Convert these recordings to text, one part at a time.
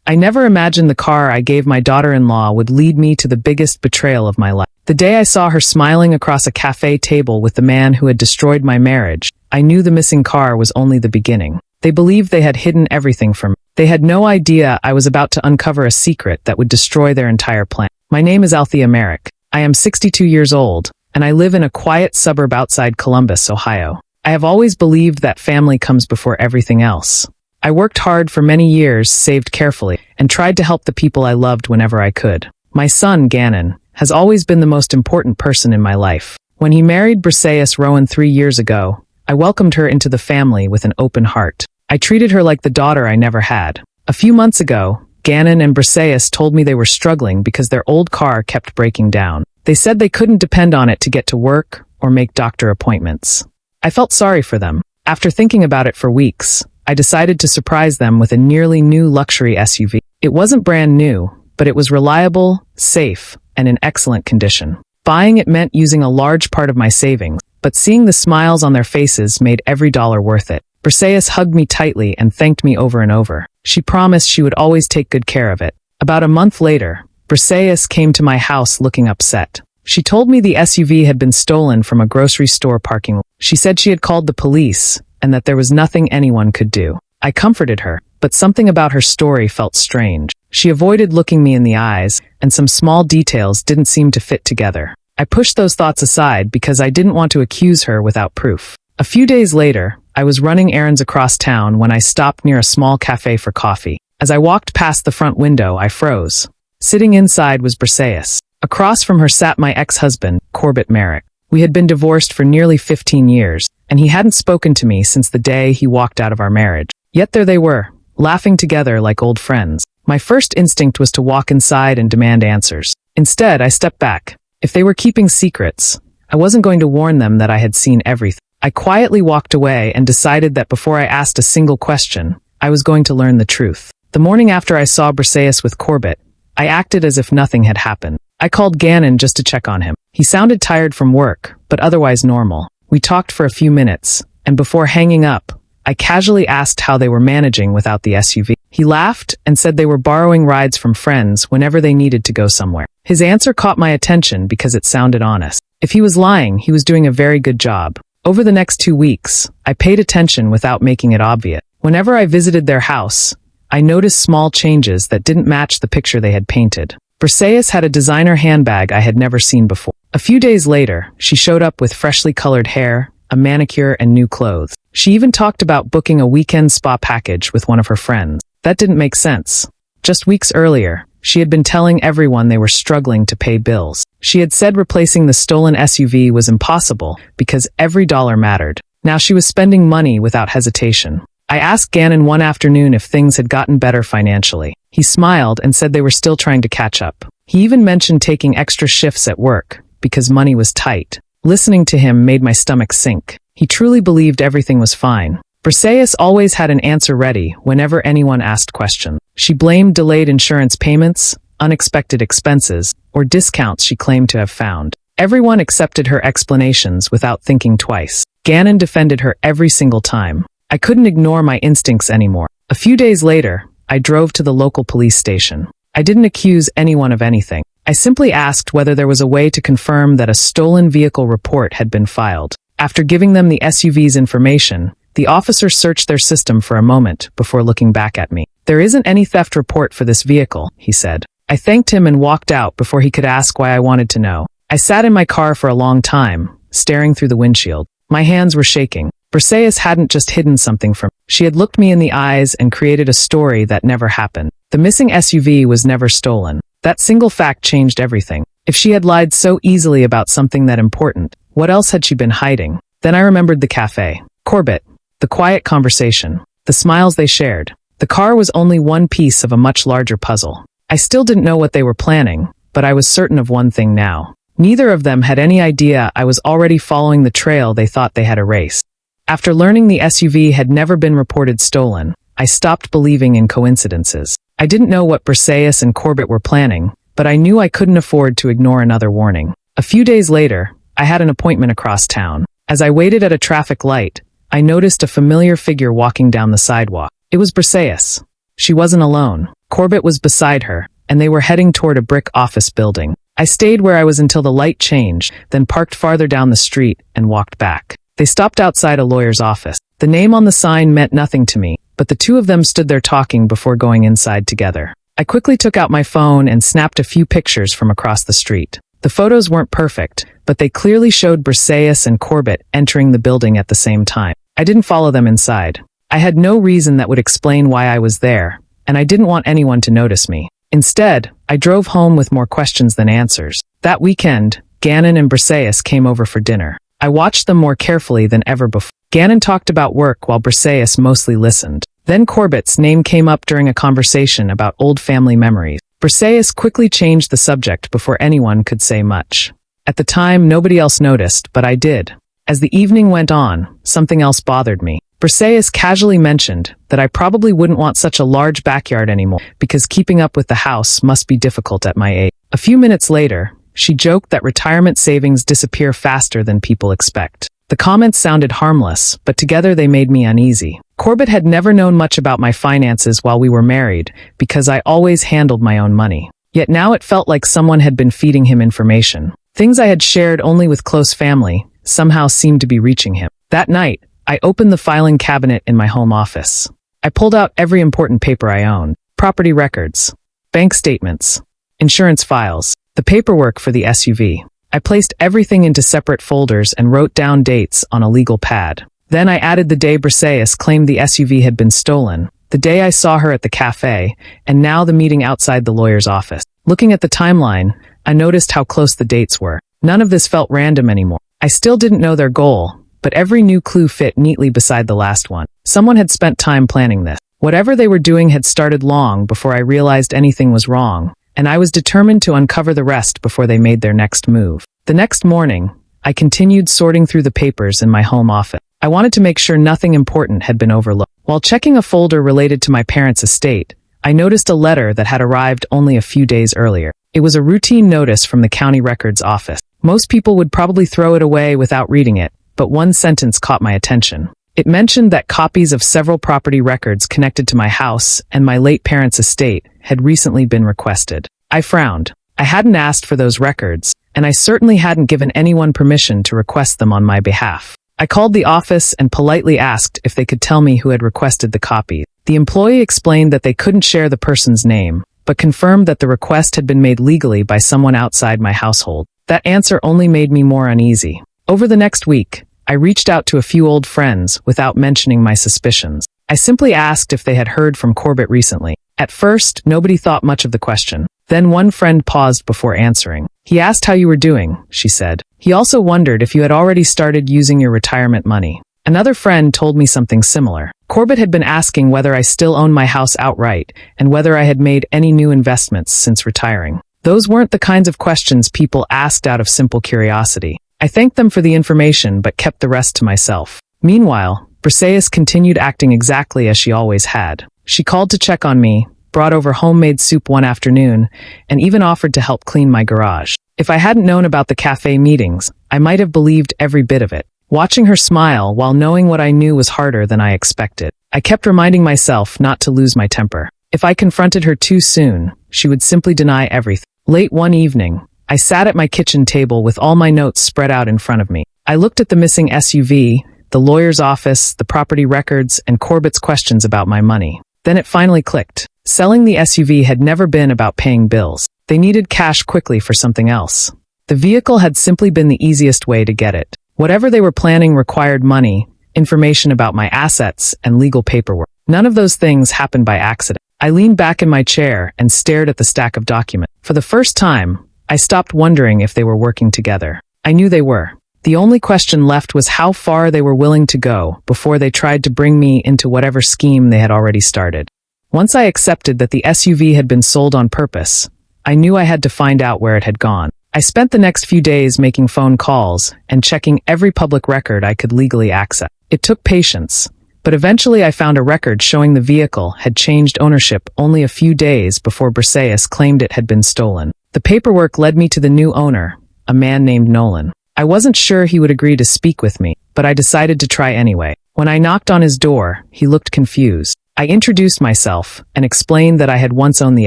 I never imagined the car I gave my daughter-in-law would lead me to the biggest betrayal of my life. The day I saw her smiling across a cafe table with the man who had destroyed my marriage, I knew the missing car was only the beginning. They believed they had hidden everything from me. They had no idea I was about to uncover a secret that would destroy their entire plan. My name is Althea Merrick. I am 62 years old, and I live in a quiet suburb outside Columbus, Ohio. I have always believed that family comes before everything else. I worked hard for many years, saved carefully, and tried to help the people I loved whenever I could. My son, Gannon, has always been the most important person in my life. When he married Briseis Rowan 3 years ago, I welcomed her into the family with an open heart. I treated her like the daughter I never had. A few months ago, Gannon and Briseis told me they were struggling because their old car kept breaking down. They said they couldn't depend on it to get to work or make doctor appointments. I felt sorry for them. After thinking about it for weeks, I decided to surprise them with a nearly new luxury SUV. It wasn't brand new, but it was reliable, safe, and in excellent condition. Buying it meant using a large part of my savings, but seeing the smiles on their faces made every dollar worth it. Briseis hugged me tightly and thanked me over and over. She promised she would always take good care of it. About a month later, Briseis came to my house looking upset. She told me the SUV had been stolen from a grocery store parking lot. She said she had called the police and that there was nothing anyone could do. I comforted her, but something about her story felt strange. She avoided looking me in the eyes, and some small details didn't seem to fit together. I pushed those thoughts aside because I didn't want to accuse her without proof. A few days later, I was running errands across town when I stopped near a small cafe for coffee. As I walked past the front window, I froze. Sitting inside was Briseis. Across from her sat my ex-husband, Corbett Merrick. We had been divorced for nearly 15 years, and he hadn't spoken to me since the day he walked out of our marriage. Yet there they were, laughing together like old friends. My first instinct was to walk inside and demand answers. Instead, I stepped back. If they were keeping secrets, I wasn't going to warn them that I had seen everything. I quietly walked away and decided that before I asked a single question, I was going to learn the truth. The morning after I saw Briseis with Corbett, I acted as if nothing had happened. I called Gannon just to check on him. He sounded tired from work, but otherwise normal. We talked for a few minutes, and before hanging up, I casually asked how they were managing without the SUV. He laughed and said they were borrowing rides from friends whenever they needed to go somewhere. His answer caught my attention because it sounded honest. If he was lying, he was doing a very good job. Over the next 2 weeks, I paid attention without making it obvious. Whenever I visited their house, I noticed small changes that didn't match the picture they had painted. Briseis had a designer handbag I had never seen before. A few days later, she showed up with freshly colored hair, a manicure, and new clothes. She even talked about booking a weekend spa package with one of her friends. That didn't make sense. Just weeks earlier, she had been telling everyone they were struggling to pay bills. She had said replacing the stolen SUV was impossible because every dollar mattered. Now she was spending money without hesitation. I asked Gannon one afternoon if things had gotten better financially. He smiled and said they were still trying to catch up. He even mentioned taking extra shifts at work because money was tight. Listening to him made my stomach sink. He truly believed everything was fine. Briseis always had an answer ready whenever anyone asked questions. She blamed delayed insurance payments, unexpected expenses, or discounts she claimed to have found. Everyone accepted her explanations without thinking twice. Gannon defended her every single time. I couldn't ignore my instincts anymore. A few days later, I drove to the local police station. I didn't accuse anyone of anything. I simply asked whether there was a way to confirm that a stolen vehicle report had been filed. After giving them the SUV's information, the officer searched their system for a moment before looking back at me. "There isn't any theft report for this vehicle," he said. I thanked him and walked out before he could ask why I wanted to know. I sat in my car for a long time, staring through the windshield. My hands were shaking. Briseis hadn't just hidden something from me. She had looked me in the eyes and created a story that never happened. The missing SUV was never stolen. That single fact changed everything. If she had lied so easily about something that important, what else had she been hiding? Then I remembered the cafe, Corbett, the quiet conversation, the smiles they shared. The car was only one piece of a much larger puzzle. I still didn't know what they were planning, but I was certain of one thing now. Neither of them had any idea I was already following the trail they thought they had erased. After learning the SUV had never been reported stolen, I stopped believing in coincidences. I didn't know what Briseis and Corbett were planning, but I knew I couldn't afford to ignore another warning. A few days later, I had an appointment across town. As I waited at a traffic light, I noticed a familiar figure walking down the sidewalk. It was Briseis. She wasn't alone. Corbett was beside her, and they were heading toward a brick office building. I stayed where I was until the light changed, then parked farther down the street and walked back. They stopped outside a lawyer's office. The name on the sign meant nothing to me, but the two of them stood there talking before going inside together. I quickly took out my phone and snapped a few pictures from across the street. The photos weren't perfect, but they clearly showed Briseis and Corbett entering the building at the same time. I didn't follow them inside. I had no reason that would explain why I was there, and I didn't want anyone to notice me. Instead, I drove home with more questions than answers. That weekend, Gannon and Briseis came over for dinner. I watched them more carefully than ever before. Gannon talked about work while Briseis mostly listened. Then Corbett's name came up during a conversation about old family memories. Briseis quickly changed the subject before anyone could say much. At the time, nobody else noticed, but I did. As the evening went on, something else bothered me. Briseis casually mentioned that I probably wouldn't want such a large backyard anymore because keeping up with the house must be difficult at my age. A few minutes later, she joked that retirement savings disappear faster than people expect. The comments sounded harmless, but together they made me uneasy. Corbett had never known much about my finances while we were married because I always handled my own money. Yet now it felt like someone had been feeding him information. Things I had shared only with close family somehow seemed to be reaching him. That night, I opened the filing cabinet in my home office. I pulled out every important paper I owned: property records, bank statements, insurance files, the paperwork for the SUV. I placed everything into separate folders and wrote down dates on a legal pad. Then I added the day Briseis claimed the SUV had been stolen, the day I saw her at the cafe, and now the meeting outside the lawyer's office. Looking at the timeline, I noticed how close the dates were. None of this felt random anymore. I still didn't know their goal, but every new clue fit neatly beside the last one. Someone had spent time planning this. Whatever they were doing had started long before I realized anything was wrong, and I was determined to uncover the rest before they made their next move. The next morning, I continued sorting through the papers in my home office. I wanted to make sure nothing important had been overlooked. While checking a folder related to my parents' estate, I noticed a letter that had arrived only a few days earlier. It was a routine notice from the county records office. Most people would probably throw it away without reading it, but one sentence caught my attention. It mentioned that copies of several property records connected to my house and my late parents' estate had recently been requested. I frowned. I hadn't asked for those records, and I certainly hadn't given anyone permission to request them on my behalf. I called the office and politely asked if they could tell me who had requested the copy. The employee explained that they couldn't share the person's name, but confirmed that the request had been made legally by someone outside my household. That answer only made me more uneasy. Over the next week, I reached out to a few old friends without mentioning my suspicions. I simply asked if they had heard from Corbett recently. At first, nobody thought much of the question. Then one friend paused before answering. "He asked how you were doing," she said. "He also wondered if you had already started using your retirement money." Another friend told me something similar. Corbett had been asking whether I still owned my house outright and whether I had made any new investments since retiring. Those weren't the kinds of questions people asked out of simple curiosity. I thanked them for the information but kept the rest to myself. Meanwhile, Briseis continued acting exactly as she always had. She called to check on me, brought over homemade soup one afternoon, and even offered to help clean my garage. If I hadn't known about the cafe meetings, I might have believed every bit of it. Watching her smile while knowing what I knew was harder than I expected. I kept reminding myself not to lose my temper. If I confronted her too soon, she would simply deny everything. Late one evening, I sat at my kitchen table with all my notes spread out in front of me. I looked at the missing SUV, the lawyer's office, the property records, and Corbett's questions about my money. Then it finally clicked. Selling the SUV had never been about paying bills. They needed cash quickly for something else. The vehicle had simply been the easiest way to get it. Whatever they were planning required money, information about my assets, and legal paperwork. None of those things happened by accident. I leaned back in my chair and stared at the stack of documents. For the first time, I stopped wondering if they were working together. I knew they were. The only question left was how far they were willing to go before they tried to bring me into whatever scheme they had already started. Once I accepted that the SUV had been sold on purpose, I knew I had to find out where it had gone. I spent the next few days making phone calls and checking every public record I could legally access. It took patience, but eventually I found a record showing the vehicle had changed ownership only a few days before Briseis claimed it had been stolen. The paperwork led me to the new owner, a man named Nolan. I wasn't sure he would agree to speak with me, but I decided to try anyway. When I knocked on his door, he looked confused. I introduced myself and explained that I had once owned the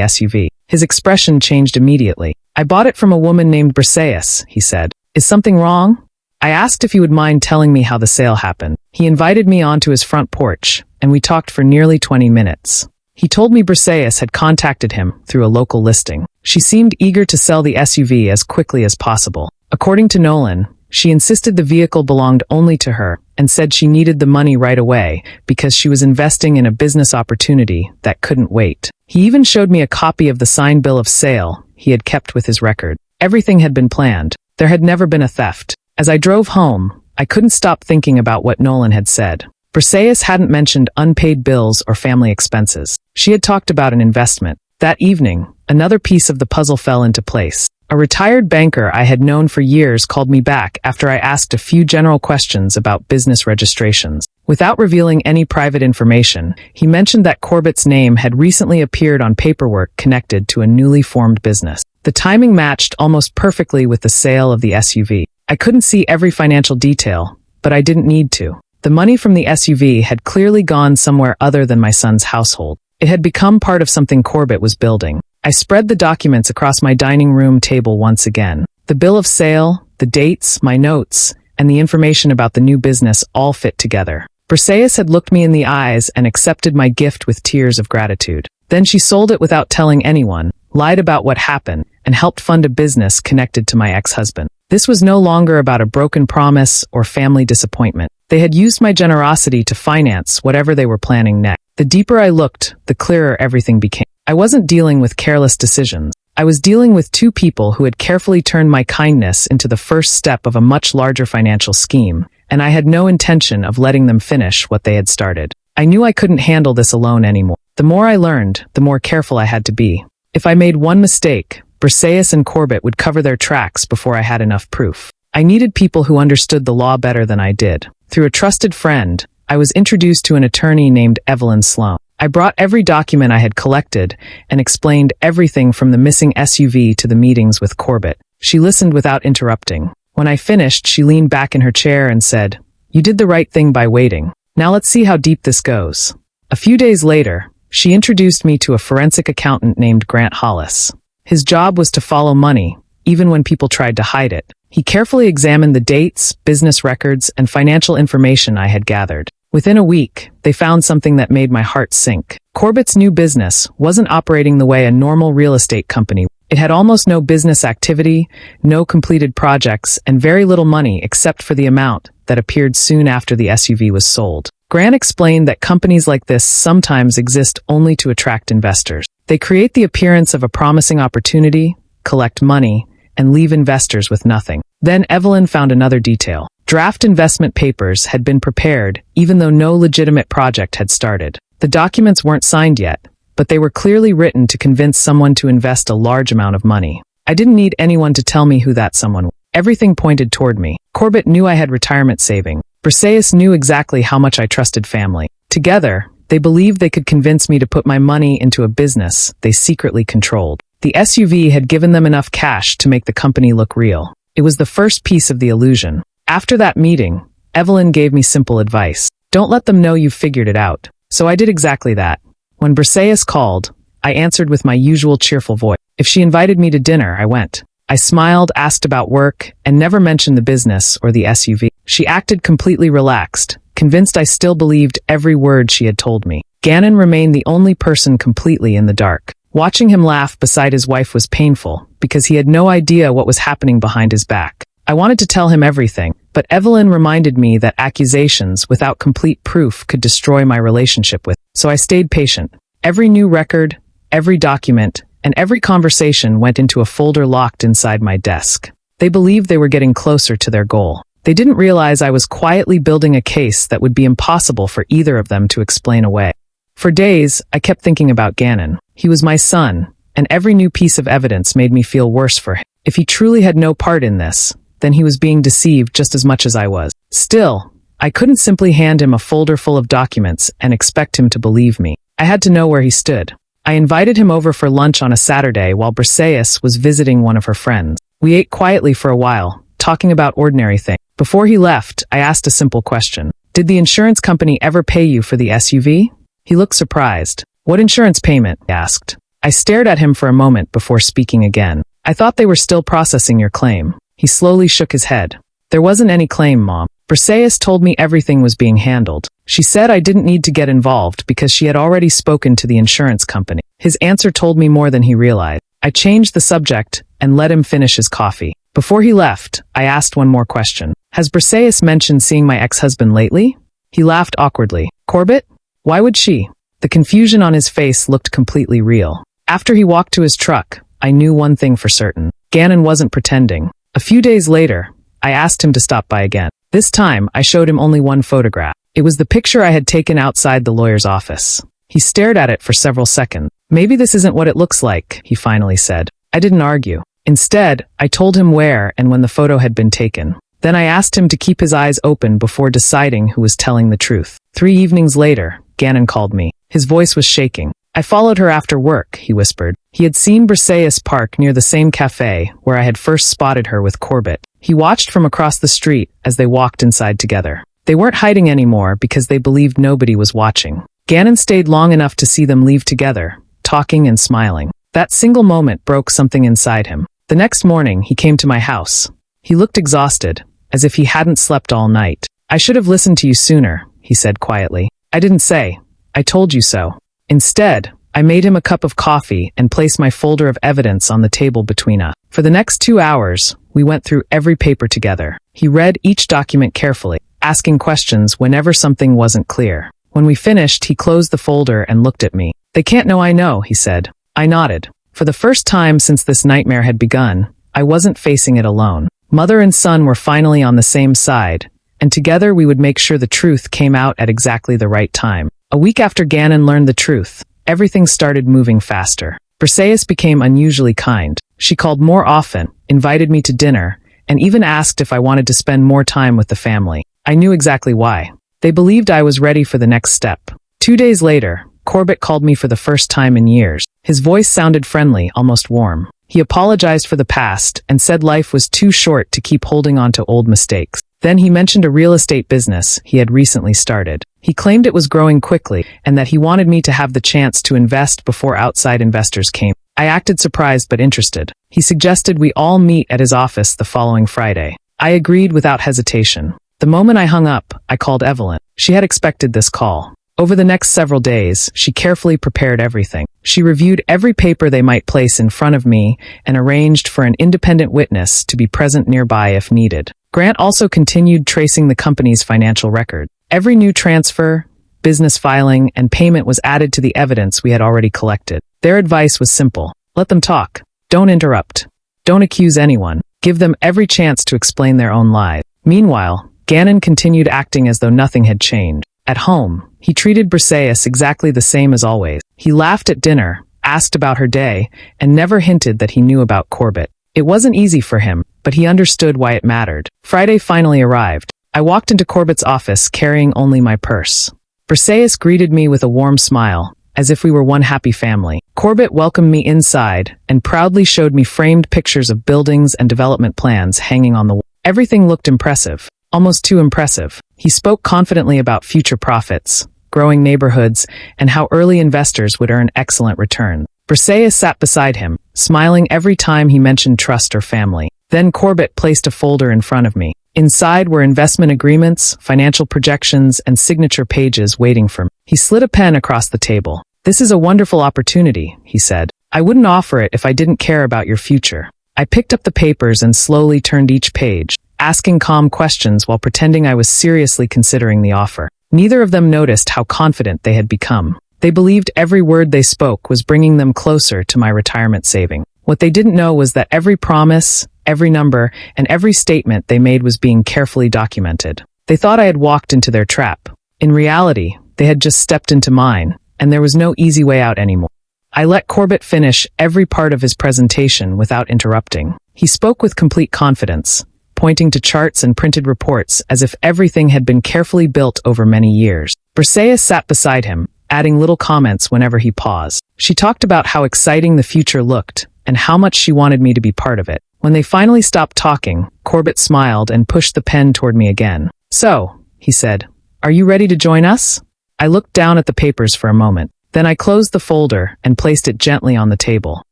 SUV. His expression changed immediately. "I bought it from a woman named Briseis," he said. "Is something wrong?" I asked if he would mind telling me how the sale happened. He invited me onto his front porch, and we talked for nearly 20 minutes. He told me Briseis had contacted him through a local listing. She seemed eager to sell the SUV as quickly as possible. According to Nolan, she insisted the vehicle belonged only to her and said she needed the money right away because she was investing in a business opportunity that couldn't wait. He even showed me a copy of the signed bill of sale he had kept with his record. Everything had been planned. There had never been a theft. As I drove home, I couldn't stop thinking about what Nolan had said. Briseis hadn't mentioned unpaid bills or family expenses. She had talked about an investment. That evening, another piece of the puzzle fell into place. A retired banker I had known for years called me back after I asked a few general questions about business registrations. Without revealing any private information, he mentioned that Corbett's name had recently appeared on paperwork connected to a newly formed business. The timing matched almost perfectly with the sale of the SUV. I couldn't see every financial detail, but I didn't need to. The money from the SUV had clearly gone somewhere other than my son's household. It had become part of something Corbett was building. I spread the documents across my dining room table once again. The bill of sale, the dates, my notes, and the information about the new business all fit together. Briseis had looked me in the eyes and accepted my gift with tears of gratitude. Then she sold it without telling anyone, lied about what happened, and helped fund a business connected to my ex-husband. This was no longer about a broken promise or family disappointment. They had used my generosity to finance whatever they were planning next. The deeper I looked, the clearer everything became. I wasn't dealing with careless decisions. I was dealing with two people who had carefully turned my kindness into the first step of a much larger financial scheme, and I had no intention of letting them finish what they had started. I knew I couldn't handle this alone anymore. The more I learned, the more careful I had to be. If I made one mistake, Briseis and Corbett would cover their tracks before I had enough proof. I needed people who understood the law better than I did. Through a trusted friend, I was introduced to an attorney named Evelyn Sloan. I brought every document I had collected and explained everything from the missing SUV to the meetings with Corbett. She listened without interrupting. When I finished, she leaned back in her chair and said, "You did the right thing by waiting. Now let's see how deep this goes." A few days later, she introduced me to a forensic accountant named Grant Hollis. His job was to follow money, even when people tried to hide it. He carefully examined the dates, business records, and financial information I had gathered. Within a week, they found something that made my heart sink. Corbett's new business wasn't operating the way a normal real estate company would. It had almost no business activity, no completed projects, and very little money except for the amount that appeared soon after the SUV was sold. Grant explained that companies like this sometimes exist only to attract investors. They create the appearance of a promising opportunity, collect money, and leave investors with nothing. Then Evelyn found another detail. Draft investment papers had been prepared even though no legitimate project had started. The documents weren't signed yet, but they were clearly written to convince someone to invest a large amount of money. I didn't need anyone to tell me who that someone was. Everything pointed toward me. Corbett knew I had retirement saving. Briseis knew exactly how much I trusted family. Together, they believed they could convince me to put my money into a business they secretly controlled. The SUV had given them enough cash to make the company look real. It was the first piece of the illusion. After that meeting, Evelyn gave me simple advice. Don't let them know you've figured it out. So I did exactly that. When Briseis called, I answered with my usual cheerful voice. If she invited me to dinner, I went. I smiled, asked about work, and never mentioned the business or the SUV. She acted completely relaxed, convinced I still believed every word she had told me. Gannon remained the only person completely in the dark. Watching him laugh beside his wife was painful, because he had no idea what was happening behind his back. I wanted to tell him everything, but Evelyn reminded me that accusations without complete proof could destroy my relationship with him. So I stayed patient. Every new record, every document, and every conversation went into a folder locked inside my desk. They believed they were getting closer to their goal. They didn't realize I was quietly building a case that would be impossible for either of them to explain away. For days, I kept thinking about Gannon. He was my son, and every new piece of evidence made me feel worse for him. If he truly had no part in this, then he was being deceived just as much as I was. Still, I couldn't simply hand him a folder full of documents and expect him to believe me. I had to know where he stood. I invited him over for lunch on a Saturday while Briseis was visiting one of her friends. We ate quietly for a while, talking about ordinary things. Before he left, I asked a simple question. Did the insurance company ever pay you for the SUV? He looked surprised. "What insurance payment?" he asked. I stared at him for a moment before speaking again. "I thought they were still processing your claim." He slowly shook his head. "There wasn't any claim, Mom. Briseis told me everything was being handled. She said I didn't need to get involved because she had already spoken to the insurance company." His answer told me more than he realized. I changed the subject and let him finish his coffee. Before he left, I asked one more question. "Has Briseis mentioned seeing my ex-husband lately?" He laughed awkwardly. "Corbett? Why would she?" The confusion on his face looked completely real. After he walked to his truck, I knew one thing for certain. Gannon wasn't pretending. A few days later, I asked him to stop by again. This time, I showed him only one photograph. It was the picture I had taken outside the lawyer's office. He stared at it for several seconds. "Maybe this isn't what it looks like," he finally said. I didn't argue. Instead, I told him where and when the photo had been taken. Then I asked him to keep his eyes open before deciding who was telling the truth. 3 evenings later, Gannon called me. His voice was shaking. "I followed her after work," he whispered. He had seen Briseis park near the same cafe where I had first spotted her with Corbett. He watched from across the street as they walked inside together. They weren't hiding anymore because they believed nobody was watching. Gannon stayed long enough to see them leave together, talking and smiling. That single moment broke something inside him. The next morning, he came to my house. He looked exhausted, as if he hadn't slept all night. "I should have listened to you sooner," he said quietly. "I didn't say. I told you so." Instead, I made him a cup of coffee and placed my folder of evidence on the table between us. For the next 2 hours, we went through every paper together. He read each document carefully, asking questions whenever something wasn't clear. When we finished, he closed the folder and looked at me. "They can't know I know," he said. I nodded. For the first time since this nightmare had begun, I wasn't facing it alone. Mother and son were finally on the same side, and together we would make sure the truth came out at exactly the right time. A week after Gannon learned the truth, everything started moving faster. Briseis became unusually kind. She called more often, invited me to dinner, and even asked if I wanted to spend more time with the family. I knew exactly why. They believed I was ready for the next step. 2 days later, Corbett called me for the first time in years. His voice sounded friendly, almost warm. He apologized for the past and said life was too short to keep holding on to old mistakes. Then he mentioned a real estate business he had recently started. He claimed it was growing quickly and that he wanted me to have the chance to invest before outside investors came. I acted surprised but interested. He suggested we all meet at his office the following Friday. I agreed without hesitation. The moment I hung up, I called Evelyn. She had expected this call. Over the next several days, she carefully prepared everything. She reviewed every paper they might place in front of me and arranged for an independent witness to be present nearby if needed. Grant also continued tracing the company's financial record. Every new transfer, business filing, and payment was added to the evidence we had already collected. Their advice was simple. Let them talk. Don't interrupt. Don't accuse anyone. Give them every chance to explain their own lies. Meanwhile, Gannon continued acting as though nothing had changed. At home, he treated Briseis exactly the same as always. He laughed at dinner, asked about her day, and never hinted that he knew about Corbett. It wasn't easy for him, but he understood why it mattered. Friday finally arrived. I walked into Corbett's office carrying only my purse. Briseis greeted me with a warm smile, as if we were one happy family. Corbett welcomed me inside and proudly showed me framed pictures of buildings and development plans hanging on the wall. Everything looked impressive. Almost too impressive. He spoke confidently about future profits, growing neighborhoods, and how early investors would earn excellent returns. Briseis sat beside him, smiling every time he mentioned trust or family. Then Corbett placed a folder in front of me. Inside were investment agreements, financial projections, and signature pages waiting for me. He slid a pen across the table. "This is a wonderful opportunity," he said. "I wouldn't offer it if I didn't care about your future." I picked up the papers and slowly turned each page, asking calm questions while pretending I was seriously considering the offer. Neither of them noticed how confident they had become. They believed every word they spoke was bringing them closer to my retirement saving. What they didn't know was that every promise, every number, and every statement they made was being carefully documented. They thought I had walked into their trap. In reality, they had just stepped into mine, and there was no easy way out anymore. I let Corbett finish every part of his presentation without interrupting. He spoke with complete confidence, pointing to charts and printed reports as if everything had been carefully built over many years. Briseis sat beside him, adding little comments whenever he paused. She talked about how exciting the future looked and how much she wanted me to be part of it. When they finally stopped talking, Corbett smiled and pushed the pen toward me again. "So," he said, "are you ready to join us?" I looked down at the papers for a moment. Then I closed the folder and placed it gently on the table.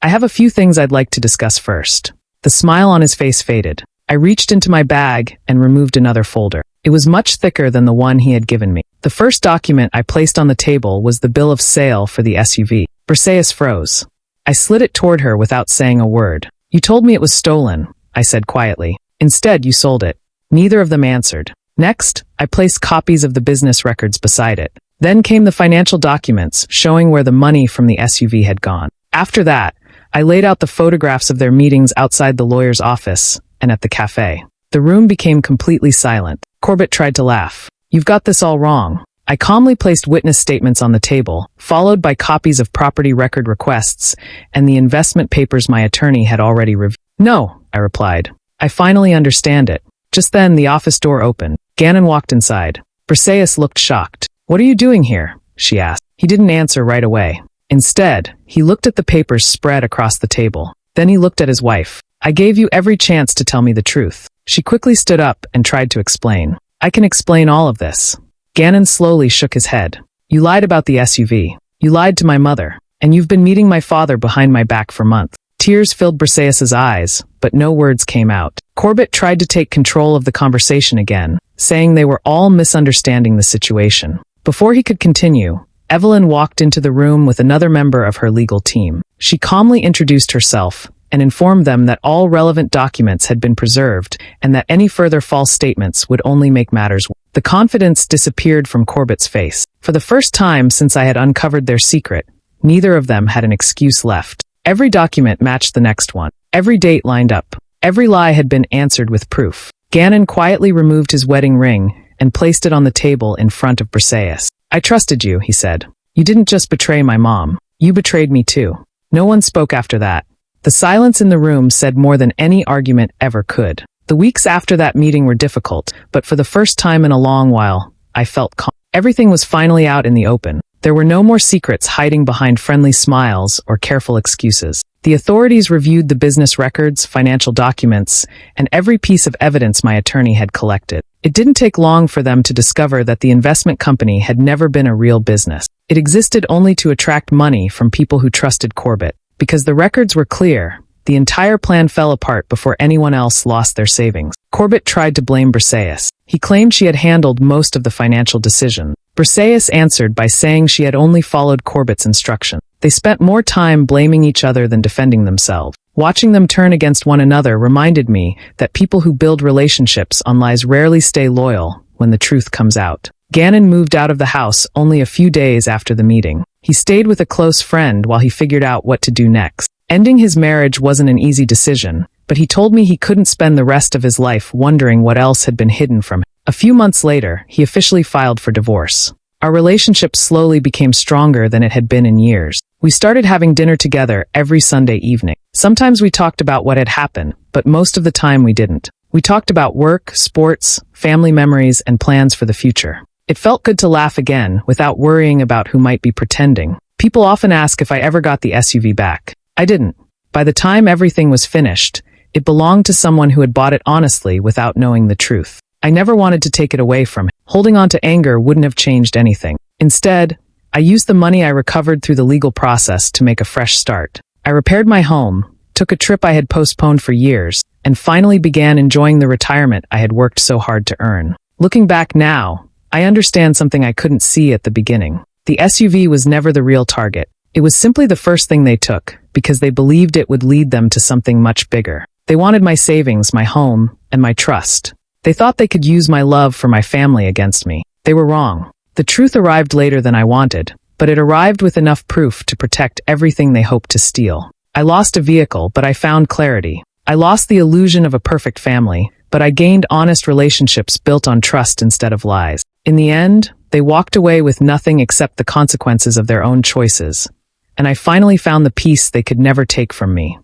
I have a few things I'd like to discuss first. The smile on his face faded. I reached into my bag and removed another folder. It was much thicker than the one he had given me. The first document I placed on the table was the bill of sale for the SUV. Briseis froze. I slid it toward her without saying a word. You told me it was stolen, I said quietly. Instead, you sold it. Neither of them answered. Next, I placed copies of the business records beside it. Then came the financial documents showing where the money from the SUV had gone. After that, I laid out the photographs of their meetings outside the lawyer's office and at the cafe. The room became completely silent. Corbett tried to laugh. You've got this all wrong. I calmly placed witness statements on the table, followed by copies of property record requests and the investment papers my attorney had already reviewed. No, I replied. I finally understand it. Just then, the office door opened. Gannon walked inside. Briseis looked shocked. What are you doing here? She asked. He didn't answer right away. Instead, he looked at the papers spread across the table. Then he looked at his wife. I gave you every chance to tell me the truth. She quickly stood up and tried to explain. I can explain all of this. Gannon slowly shook his head. You lied about the SUV. You lied to my mother. And you've been meeting my father behind my back for months. Tears filled Briseis' eyes, but no words came out. Corbett tried to take control of the conversation again, saying they were all misunderstanding the situation. Before he could continue, Evelyn walked into the room with another member of her legal team. She calmly introduced herself and informed them that all relevant documents had been preserved and that any further false statements would only make matters worse. The confidence disappeared from Corbett's face. For the first time since I had uncovered their secret, neither of them had an excuse left. Every document matched the next one. Every date lined up. Every lie had been answered with proof. Gannon quietly removed his wedding ring and placed it on the table in front of Briseis. I trusted you, he said. You didn't just betray my mom. You betrayed me too. No one spoke after that. The silence in the room said more than any argument ever could. The weeks after that meeting were difficult, but for the first time in a long while, I felt calm. Everything was finally out in the open. There were no more secrets hiding behind friendly smiles or careful excuses. The authorities reviewed the business records, financial documents, and every piece of evidence my attorney had collected. It didn't take long for them to discover that the investment company had never been a real business. It existed only to attract money from people who trusted Corbett. Because the records were clear, the entire plan fell apart before anyone else lost their savings. Corbett tried to blame Briseis. He claimed she had handled most of the financial decision. Briseis answered by saying she had only followed Corbett's instruction. They spent more time blaming each other than defending themselves. Watching them turn against one another reminded me that people who build relationships on lies rarely stay loyal when the truth comes out. Gannon moved out of the house only a few days after the meeting. He stayed with a close friend while he figured out what to do next. Ending his marriage wasn't an easy decision, but he told me he couldn't spend the rest of his life wondering what else had been hidden from him. A few months later, he officially filed for divorce. Our relationship slowly became stronger than it had been in years. We started having dinner together every Sunday evening. Sometimes we talked about what had happened, but most of the time we didn't. We talked about work, sports, family memories, and plans for the future. It felt good to laugh again without worrying about who might be pretending. People often ask if I ever got the SUV back. I didn't. By the time everything was finished, it belonged to someone who had bought it honestly without knowing the truth. I never wanted to take it away from him. Holding on to anger wouldn't have changed anything. Instead, I used the money I recovered through the legal process to make a fresh start. I repaired my home, took a trip I had postponed for years, and finally began enjoying the retirement I had worked so hard to earn. Looking back now, I understand something I couldn't see at the beginning. The SUV was never the real target. It was simply the first thing they took, because they believed it would lead them to something much bigger. They wanted my savings, my home, and my trust. They thought they could use my love for my family against me. They were wrong. The truth arrived later than I wanted, but it arrived with enough proof to protect everything they hoped to steal. I lost a vehicle, but I found clarity. I lost the illusion of a perfect family, but I gained honest relationships built on trust instead of lies. In the end, they walked away with nothing except the consequences of their own choices, and I finally found the peace they could never take from me.